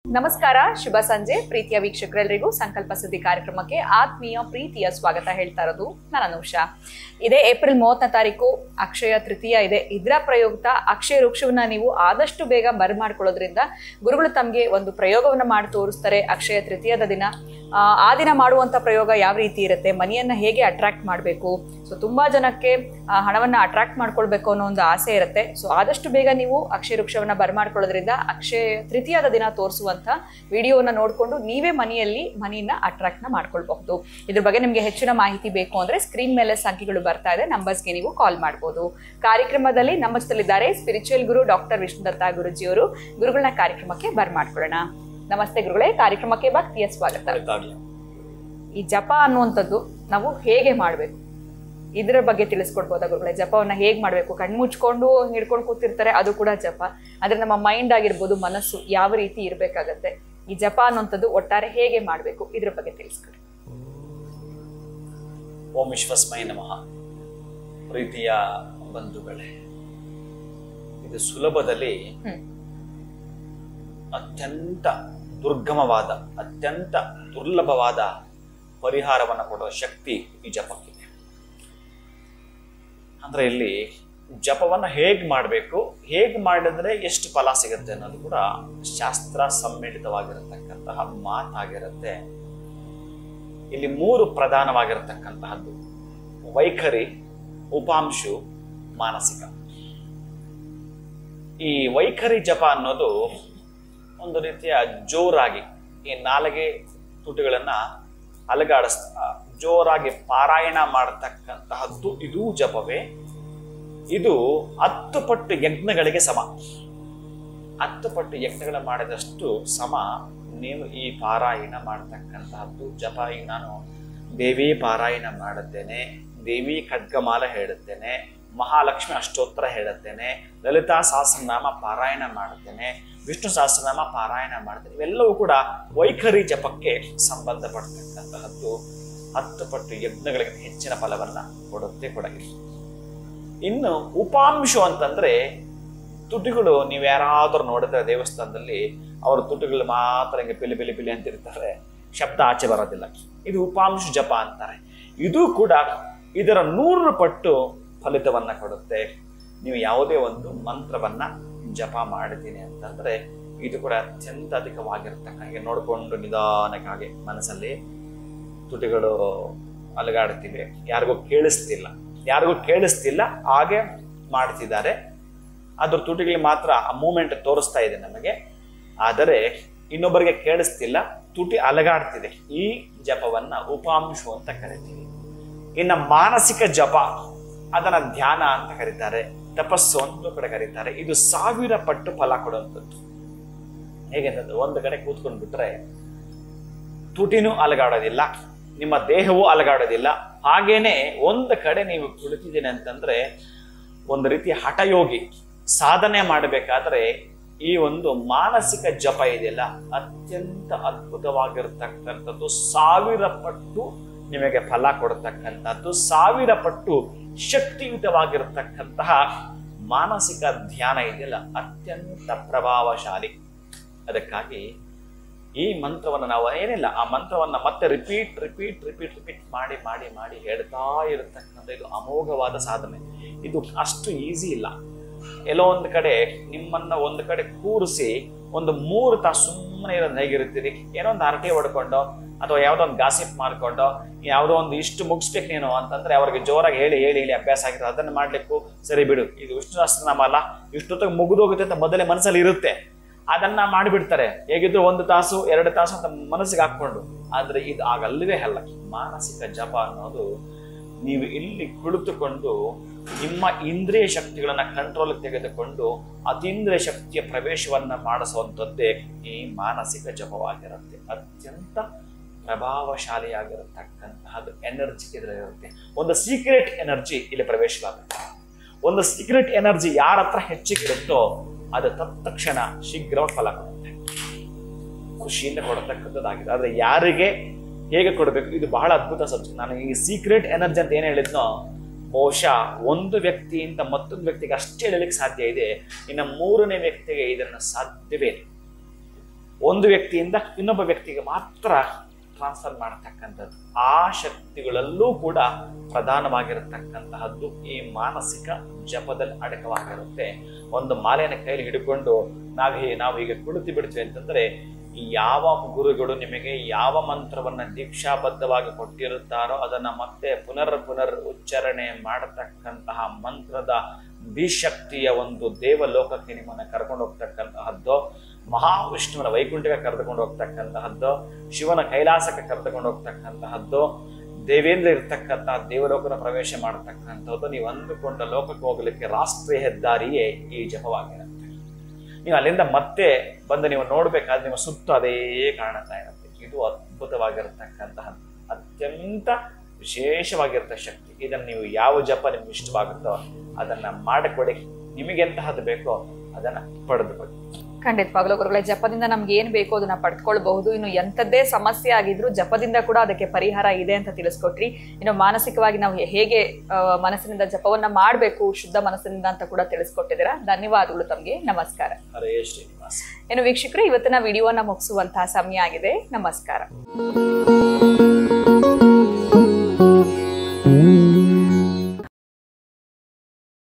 ನಮಸ್ಕಾರ, ಶುಭ ಸಂಜೆ ಪ್ರೀತಿಯ ವೀಕ್ಷಕರೆಲ್ಲರಿಗೂ ಸಂಕಲ್ಪ ಸುದ್ದಿ ಕಾರ್ಯಕ್ರಮಕ್ಕೆ ಆತ್ಮೀಯ ಪ್ರೀತಿಯ ಸ್ವಾಗತ ಹೇಳ್ತಾ ಇರೋದು ನಾನು ಅನುಷಾ. ಇದೇ ಏಪ್ರಿಲ್ 30ನೇ ತಾರೀಕು ಅಕ್ಷಯ ತೃತೀಯ ಇದೆ. ಇದರ ಪ್ರಯುಕ್ತ ಅಕ್ಷಯ ವೃಕ್ಷವನ್ನ ನೀವು ಆದಷ್ಟು ಬೇಗ ಬರ್ಮಾಡ್ಕೊಳ್ಳೋದ್ರಿಂದ ಗುರುಗಳು ತಮಗೆ ಒಂದು ಪ್ರಯೋಗವನ್ನ ಮಾಡಿ ತೋರಿಸ್ತಾರೆ. ಅಕ್ಷಯ ತೃತೀಯದ ದಿನ ಆ ದಿನ ಮಾಡುವಂಥ ಪ್ರಯೋಗ ಯಾವ ರೀತಿ ಇರುತ್ತೆ, ಮನಿಯನ್ನು ಹೇಗೆ ಅಟ್ರಾಕ್ಟ್ ಮಾಡಬೇಕು, ಸೊ ತುಂಬ ಜನಕ್ಕೆ ಹಣವನ್ನು ಅಟ್ರಾಕ್ಟ್ ಮಾಡ್ಕೊಳ್ಬೇಕು ಅನ್ನೋ ಒಂದು ಆಸೆ ಇರುತ್ತೆ. ಸೊ ಆದಷ್ಟು ಬೇಗ ನೀವು ಅಕ್ಷಯ ವೃಕ್ಷವನ್ನು ಬರ್ಮಾಡ್ಕೊಳ್ಳೋದ್ರಿಂದ ಅಕ್ಷಯ ತೃತೀಯದ ದಿನ ತೋರಿಸುವಂಥ ವಿಡಿಯೋವನ್ನು ನೋಡಿಕೊಂಡು ನೀವೇ ಮನಿಯನ್ನ ಅಟ್ರಾಕ್ಟ್ನ ಮಾಡ್ಕೊಳ್ಬಹುದು. ಇದ್ರ ಬಗ್ಗೆ ನಿಮಗೆ ಹೆಚ್ಚಿನ ಮಾಹಿತಿ ಬೇಕು ಅಂದರೆ ಸ್ಕ್ರೀನ್ ಮೇಲೆ ಸಂಖ್ಯೆಗಳು ಬರ್ತಾ ಇದೆ, ನಂಬರ್ಸ್ಗೆ ನೀವು ಕಾಲ್ ಮಾಡ್ಬೋದು. ಕಾರ್ಯಕ್ರಮದಲ್ಲಿ ನಮ್ಮ ಜೊತೆಲಿದ್ದಾರೆ ಸ್ಪಿರಿಚುವಲ್ ಗುರು ಡಾಕ್ಟರ್ ವಿಷ್ಣುದತ್ತ ಗುರುಜಿಯವರು. ಗುರುಗಳನ್ನ ಕಾರ್ಯಕ್ರಮಕ್ಕೆ ಬರ್ಮಾಡ್ಕೊಳ್ಳೋಣ. ನಮಸ್ತೆ ಗುರುಗಳೇ, ಕಾರ್ಯಕ್ರಮಕ್ಕೆ ಭಕ್ತಿಯ ಸ್ವಾಗತ. ಈ ಜಪ ಅನ್ನುವಂಥದ್ದು ನಾವು ಹೇಗೆ ಮಾಡಬೇಕು, ಇದರ ಬಗ್ಗೆ ತಿಳಿಸ್ಕೊಡ್ಬೋದಾ ಗುರುಗಳೇ? ಜಪವನ್ನ ಹೇಗೆ ಮಾಡಬೇಕು? ಕಣ್ಣು ಮುಚ್ಕೊಂಡು ಹಿಡ್ಕೊಂಡು ಕೂತಿರ್ತಾರೆ, ಅದು ಕೂಡ ಜಪ. ಆದ್ರೆ ನಮ್ಮ ಮೈಂಡ್ ಆಗಿರ್ಬೋದು, ಮನಸ್ಸು ಯಾವ ರೀತಿ ಇರಬೇಕಾಗತ್ತೆ, ಈ ಜಪ ಅನ್ನುವಂಥದ್ದು ಒಟ್ಟಾರೆ ಹೇಗೆ ಮಾಡಬೇಕು, ಇದ್ರ ಬಗ್ಗೆ ತಿಳಿಸ್ಕೊಡಿ. ಓಂ ವಿಶ್ವಸ್ಮೈ ನಮಃ. ಪ್ರೀತಿಯ ಬಂಧುಗಳೇ, ಇದು ಸುಲಭದಲ್ಲಿ ಅತ್ಯಂತ ದುರ್ಗಮವಾದ, ಅತ್ಯಂತ ದುರ್ಲಭವಾದ ಪರಿಹಾರವನ್ನು ಕೊಡುವ ಶಕ್ತಿ ಈ ಜಪಕ್ಕಿದೆ. ಅಂದ್ರೆ ಇಲ್ಲಿ ಜಪವನ್ನು ಹೇಗೆ ಮಾಡಬೇಕು, ಹೇಗೆ ಮಾಡಿದ್ರೆ ಎಷ್ಟು ಫಲ ಸಿಗುತ್ತೆ ಅನ್ನೋದು ಕೂಡ ಶಾಸ್ತ್ರ ಸಮ್ಮಿಳಿತವಾಗಿರತಕ್ಕಂತಹ ಮಾತಾಗಿರುತ್ತೆ. ಇಲ್ಲಿ 3 ಪ್ರಧಾನವಾಗಿರತಕ್ಕಂತಹದ್ದು: ವೈಖರಿ, ಉಪಾಂಶು, ಮಾನಸಿಕ. ಈ ವೈಖರಿ ಜಪ ಅನ್ನೋದು ಒಂದು ರೀತಿಯ ಜೋರಾಗಿ ಈ ನಾಲಿಗೆ ತುಟಿಗಳನ್ನ ಅಲಗಾಡಿಸ್ತಾ ಜೋರಾಗಿ ಪಾರಾಯಣ ಮಾಡತಕ್ಕಂತಹದ್ದು ಇದು ಜಪವೇ. ಇದು 10 ಪಟ್ಟು ಯಜ್ಞಗಳಿಗೆ ಸಮ. 10 ಪಟ್ಟು ಯಜ್ಞಗಳ ಮಾಡಿದಷ್ಟು ಸಮ ನೀವು ಈ ಪಾರಾಯಣ ಮಾಡತಕ್ಕಂತಹದ್ದು ಜಪ. ಈಗ ನಾನು ದೇವಿ ಪಾರಾಯಣ ಮಾಡುತ್ತೇನೆ, ದೇವಿ ಖಡ್ಗಮಾಲ ಹೇಳುತ್ತೇನೆ, ಮಹಾಲಕ್ಷ್ಮಿ ಅಷ್ಟೋತ್ತರ ಹೇಳುತ್ತೇನೆ, ಲಲಿತಾ ಸಹಸ್ರನಾಮ ಪಾರಾಯಣ ಮಾಡುತ್ತೇನೆ, ವಿಷ್ಣು ಸಹಸ್ರನಾಮ ಪಾರಾಯಣ ಮಾಡ್ತೇನೆ. ಇವೆಲ್ಲವೂ ಕೂಡ ವೈಖರಿ ಜಪಕ್ಕೆ ಸಂಬಂಧಪಡ್ತಕ್ಕಂತಹದ್ದು. 10 ಪಟ್ಟು ಯಜ್ಞಗಳಿಗೆ ಹೆಚ್ಚಿನ ಫಲವನ್ನ ಕೊಡುತ್ತೆ ಕೂಡ. ಇನ್ನು ಉಪಾಂಶು ಅಂತಂದ್ರೆ ತುಟಿಗಳು, ನೀವು ಯಾರಾದ್ರೂ ನೋಡಿದ್ರೆ ದೇವಸ್ಥಾನದಲ್ಲಿ ಅವರ ತುಟಿಗಳು ಮಾತ್ರ ಹಿಂಗೆ ಪಿಲಿ ಪಿಲಿ ಪಿಲಿ ಅಂತಿರ್ತಾರೆ, ಶಬ್ದ ಆಚೆ ಬರೋದಿಲ್ಲ. ಇದು ಉಪಾಂಶು ಜಪ ಅಂತಾರೆ. ಇದು ಕೂಡ ಇದರ 100 ಪಟ್ಟು ಫಲಿತವನ್ನ ಕೊಡುತ್ತೆ. ನೀವು ಯಾವುದೇ ಒಂದು ಮಂತ್ರವನ್ನ ಜಪ ಮಾಡಿದ್ದೀನಿ ಅಂತಂದ್ರೆ ಇದು ಕೂಡ ಅತ್ಯಂತ ಅಧಿಕವಾಗಿರ್ತಕ್ಕ ನೋಡಿಕೊಂಡು ನಿಧಾನಕ್ಕಾಗಿ ಮನಸ್ಸಲ್ಲಿ ತುಟಿಗಳು ಅಲಗಾಡ್ತಿವೆ. ಯಾರಿಗೂ ಕೇಳಿಸ್ತಿಲ್ಲ ಹಾಗೆ ಮಾಡ್ತಿದ್ದಾರೆ. ಅದ್ರ ತುಟಿಗಳಿಗೆ ಮಾತ್ರ ಆ ಮೂಮೆಂಟ್ ತೋರಿಸ್ತಾ ಇದೆ ನಮಗೆ, ಆದರೆ ಇನ್ನೊಬ್ಬರಿಗೆ ಕೇಳಿಸ್ತಿಲ್ಲ, ತುಟಿ ಅಲಗಾಡ್ತಿದೆ. ಈ ಜಪವನ್ನ ಉಪಾಂಶು ಅಂತ ಕರಿತೀವಿ. ಇನ್ನು ಮಾನಸಿಕ ಜಪ, ಅದನ್ನ ಧ್ಯಾನ ಅಂತ ಕರೀತಾರೆ, ತಪಸ್ಸು ಅಂತ ಕಡೆ ಕರೀತಾರೆ. ಇದು 1000 ಪಟ್ಟು ಫಲ ಕೊಡುವಂಥದ್ದು. ಹೇಗೆಂತಂದ್ರೆ ಒಂದು ಕಡೆ ಕೂತ್ಕೊಂಡು ಬಿಟ್ರೆ ತುಟಿನೂ ಅಲಗಾಡೋದಿಲ್ಲ, ನಿಮ್ಮ ದೇಹವೂ ಅಲಗಾಡೋದಿಲ್ಲ. ಹಾಗೇನೆ ಒಂದು ಕಡೆ ನೀವು ಕುಳಿತಿದ್ದೀನಿ ಅಂತಂದ್ರೆ ಒಂದು ರೀತಿಯ ಹಠಯೋಗಿ ಸಾಧನೆ ಮಾಡಬೇಕಾದ್ರೆ ಈ ಒಂದು ಮಾನಸಿಕ ಜಪ ಇದೆಯಲ್ಲ, ಅತ್ಯಂತ ಅದ್ಭುತವಾಗಿರ್ತಕ್ಕಂಥದ್ದು. 1000 ಪಟ್ಟು ನಿಮಗೆ ಫಲ ಕೊಡತಕ್ಕಂಥದ್ದು, 1000 ಪಟ್ಟು ಶಕ್ತಿಯುತವಾಗಿರತಕ್ಕಂತಹ ಮಾನಸಿಕ ಧ್ಯಾನ ಇದೆಯಲ್ಲ, ಅತ್ಯಂತ ಪ್ರಭಾವಶಾಲಿ. ಅದಕ್ಕಾಗಿ ಈ ಮಂತ್ರವನ್ನು ನಾವು ಏನಿಲ್ಲ, ಆ ಮಂತ್ರವನ್ನ ಮತ್ತೆ ರಿಪೀಟ್ ಮಾಡಿ ಮಾಡಿ ಮಾಡಿ ಹೇಳ್ತಾ ಇರತಕ್ಕಂಥ ಇದು ಅಮೋಘವಾದ ಸಾಧನೆ. ಇದು ಅಷ್ಟು ಈಸಿ ಇಲ್ಲ. ಎಲ್ಲೋ ಒಂದು ಕಡೆ ನಿಮ್ಮನ್ನ ಒಂದು ಕಡೆ ಕೂರಿಸಿ ಒಂದು 3 ತಾಸು ಸುಮ್ಮನೆ ಇರೋದು ಹೇಗಿರ್ತೀರಿ, ಏನೋ ಒಂದು ಹರಟೆ ಹೊಡ್ಕೊಂಡು ಅಥವಾ ಯಾವುದೋ ಒಂದು ಗಾಸಿಪ್ ಮಾಡ್ಕೊಂಡು ಯಾವುದೋ ಒಂದು ಇಷ್ಟು ಮುಗಿಸ್ಬೇಕು ನೀನು ಅಂತಂದ್ರೆ ಅವ್ರಿಗೆ ಜೋರಾಗಿ ಹೇಳಿ ಅಭ್ಯಾಸ ಆಗಿರೋ ಅದನ್ನು ಮಾಡ್ಲಿಕ್ಕೂ ಸರಿ ಬಿಡು, ಇದು ವಿಷ್ಣು ಸಹಸ್ರನಾಮ ಅಲ್ಲ, ಇಷ್ಟೊತ್ತಿಗೆ ಮುಗಿದೋಗುತ್ತೆ ಅಂತ ಮೊದಲೇ ಮನಸ್ಸಲ್ಲಿ ಇರುತ್ತೆ. ಅದನ್ನ ಮಾಡಿಬಿಡ್ತಾರೆ. ಹೇಗಿದ್ರು 1 ತಾಸು 2 ತಾಸು ಅಂತ ಮನಸ್ಸಿಗೆ ಹಾಕೊಂಡು. ಆದ್ರೆ ಇದು ಆಗಲ್ಲವೇ ಅಲ್ಲ. ಮಾನಸಿಕ ಜಪ ಅನ್ನೋದು ನೀವು ಇಲ್ಲಿ ಕುಳಿತುಕೊಂಡು ನಿಮ್ಮ ಇಂದ್ರಿಯ ಶಕ್ತಿಗಳನ್ನ ಕಂಟ್ರೋಲ್ ತೆಗೆದುಕೊಂಡು ಅತೀಂದ್ರಿಯ ಶಕ್ತಿಯ ಪ್ರವೇಶವನ್ನ ಮಾಡಿಸುವಂಥದ್ದೇ ಈ ಮಾನಸಿಕ ಜಪವಾಗಿರುತ್ತೆ. ಅತ್ಯಂತ ಪ್ರಭಾವಶಾಲಿಯಾಗಿರತಕ್ಕಂತಹದ್ದು ಎನರ್ಜಿ ಇದರಲ್ಲಿರುತ್ತೆ. ಒಂದು ಸೀಕ್ರೆಟ್ ಎನರ್ಜಿ ಇಲ್ಲಿ ಪ್ರವೇಶವಾಗುತ್ತೆ. ಒಂದು ಸೀಕ್ರೆಟ್ ಎನರ್ಜಿ ಯಾರ ಹತ್ರ ಹೆಚ್ಚಿಗಿರುತ್ತೋ ಅದು ತತ್ಕ್ಷಣ ಶೀಘ್ರವಾಗಿ ಫಲ ಕೊಡುತ್ತೆ, ಖುಷಿಯಿಂದ ಕೊಡತಕ್ಕಂಥದ್ದಾಗಿದೆ. ಆದ್ರೆ ಯಾರಿಗೆ ಹೇಗೆ ಕೊಡಬೇಕು, ಇದು ಬಹಳ ಅದ್ಭುತ ಸಬ್ಜೆಕ್ಟ್. ನಾನು ಈ ಸೀಕ್ರೆಟ್ ಎನರ್ಜಿ ಅಂತ ಏನ್ ಹೇಳಿದ್ನೋ ಬಹುಶಃ ಒಂದು ವ್ಯಕ್ತಿಯಿಂದ ಮತ್ತೊಂದು ವ್ಯಕ್ತಿಗೆ ಅಷ್ಟೇ ಹೇಳಲಿಕ್ಕೆ ಸಾಧ್ಯ ಇದೆ, ಇನ್ನು ಮೂರನೇ ವ್ಯಕ್ತಿಗೆ ಇದನ್ನು ಸಾಧ್ಯವೇ ಇಲ್ಲ. ಒಂದು ವ್ಯಕ್ತಿಯಿಂದ ಇನ್ನೊಬ್ಬ ವ್ಯಕ್ತಿಗೆ ಮಾತ್ರ ಟ್ರಾನ್ಸ್ಫರ್ ಮಾಡತಕ್ಕಂಥದ್ದು. ಆ ಶಕ್ತಿಗಳಲ್ಲೂ ಕೂಡ ಪ್ರಧಾನವಾಗಿರತಕ್ಕಂತಹದ್ದು ಈ ಮಾನಸಿಕ ಜಪದಲ್ಲಿ ಅಡಕವಾಗಿರುತ್ತೆ. ಒಂದು ಮಾಲೆಯನ್ನು ಕೈಲಿ ಹಿಡ್ಕೊಂಡು ನಾವು ಹೀಗೆ ಕುಳಿತು ಬಿಡ್ತೀವಿ ಅಂತಂದ್ರೆ, ಯಾವ ಗುರುಗಳು ನಿಮಗೆ ಯಾವ ಮಂತ್ರವನ್ನ ದೀಕ್ಷಾಬದ್ಧವಾಗಿ ಕೊಟ್ಟಿರುತ್ತಾರೋ ಅದನ್ನ ಮತ್ತೆ ಪುನರ್ ಉಚ್ಚಾರಣೆ ಮಾಡತಕ್ಕಂತಹ ಮಂತ್ರದ ಬಿಶಕ್ತಿಯ ಒಂದು ದೇವಲೋಕಕ್ಕೆ ನಿಮ್ಮನ್ನ ಕರ್ಕೊಂಡು ಹೋಗ್ತಕ್ಕಂತಹದ್ದು, ಮಹಾವಿಷ್ಣುವಿನ ವೈಕುಂಠಕ್ಕೆ ಕರೆದುಕೊಂಡು ಹೋಗ್ತಕ್ಕಂತಹದ್ದು, ಶಿವನ ಕೈಲಾಸಕ್ಕೆ ಕರೆದುಕೊಂಡು ಹೋಗ್ತಕ್ಕಂತಹದ್ದು, ದೇವೇಂದ್ರ ಇರ್ತಕ್ಕಂತಹ ದೇವಲೋಕದ ಪ್ರವೇಶ ಮಾಡತಕ್ಕಂಥದ್ದು. ನೀವು ಅಂದುಕೊಂಡ ಲೋಕಕ್ಕೆ ಹೋಗಲಿಕ್ಕೆ ರಾಷ್ಟ್ರೀಯ ಹೆದ್ದಾರಿಯೇ ಈ ಜಪವಾಗಿರುತ್ತೆ. ನೀವು ಅಲ್ಲಿಂದ ಮತ್ತೆ ಬಂದು ನೀವು ನೋಡ್ಬೇಕಾದ್ರೆ ನಿಮ್ಮ ಸುತ್ತ ಅದೇ ಕಾಣ್ತಾ ಇರುತ್ತೆ. ಇದು ಅದ್ಭುತವಾಗಿರತಕ್ಕಂತಹ ಅತ್ಯಂತ ವಿಶೇಷವಾಗಿರ್ತಕ್ಕ ಶಕ್ತಿ. ಇದನ್ನು ನೀವು ಯಾವ ಜಪ ನಿಮ್ಗೆ ಇಷ್ಟವಾಗುತ್ತೋ ಅದನ್ನ ಮಾಡಿಕೊಡಿ. ನಿಮಗೆ ಎಂತಹದ್ದು ಬೇಕೋ ಅದನ್ನ ಪಡೆದುಕೊಳ್ಳಿ. ಖಂಡಿತವಾಗ್ಲೂ ಗುರುಗಳೇ, ಜಪದಿಂದ ನಮ್ಗೆ ಏನ್ ಬೇಕೋ ಅದನ್ನ ಪಡ್ಕೊಳ್ಬಹುದು. ಇನ್ನು ಎಂಥದ್ದೇ ಸಮಸ್ಯೆ ಆಗಿದ್ರು ಜಪದಿಂದ ಕೂಡ ಅದಕ್ಕೆ ಪರಿಹಾರ ಇದೆ ಅಂತ ತಿಳಿಸ್ಕೊಟ್ರಿ. ಇನ್ನು ಮಾನಸಿಕವಾಗಿ ನಾವು ಹೇಗೆ ಮನಸ್ಸಿನಿಂದ ಜಪವನ್ನ ಮಾಡ್ಬೇಕು ಶುದ್ಧ ಮನಸ್ಸಿನಿಂದ ಅಂತ ಕೂಡ ತಿಳಿಸ್ಕೊಟ್ಟಿದ್ದೀರಾ. ಧನ್ಯವಾದಗಳು ತಮ್ಗೆ. ನಮಸ್ಕಾರ. ಹರೇ ಶ್ರೀನಿವಾಸ. ಇನ್ನು ವೀಕ್ಷಕರೇ, ಇವತ್ತಿನ ವಿಡಿಯೋನ ಮುಗಿಸುವಂತಹ ಸಮಯ ಆಗಿದೆ. ನಮಸ್ಕಾರ.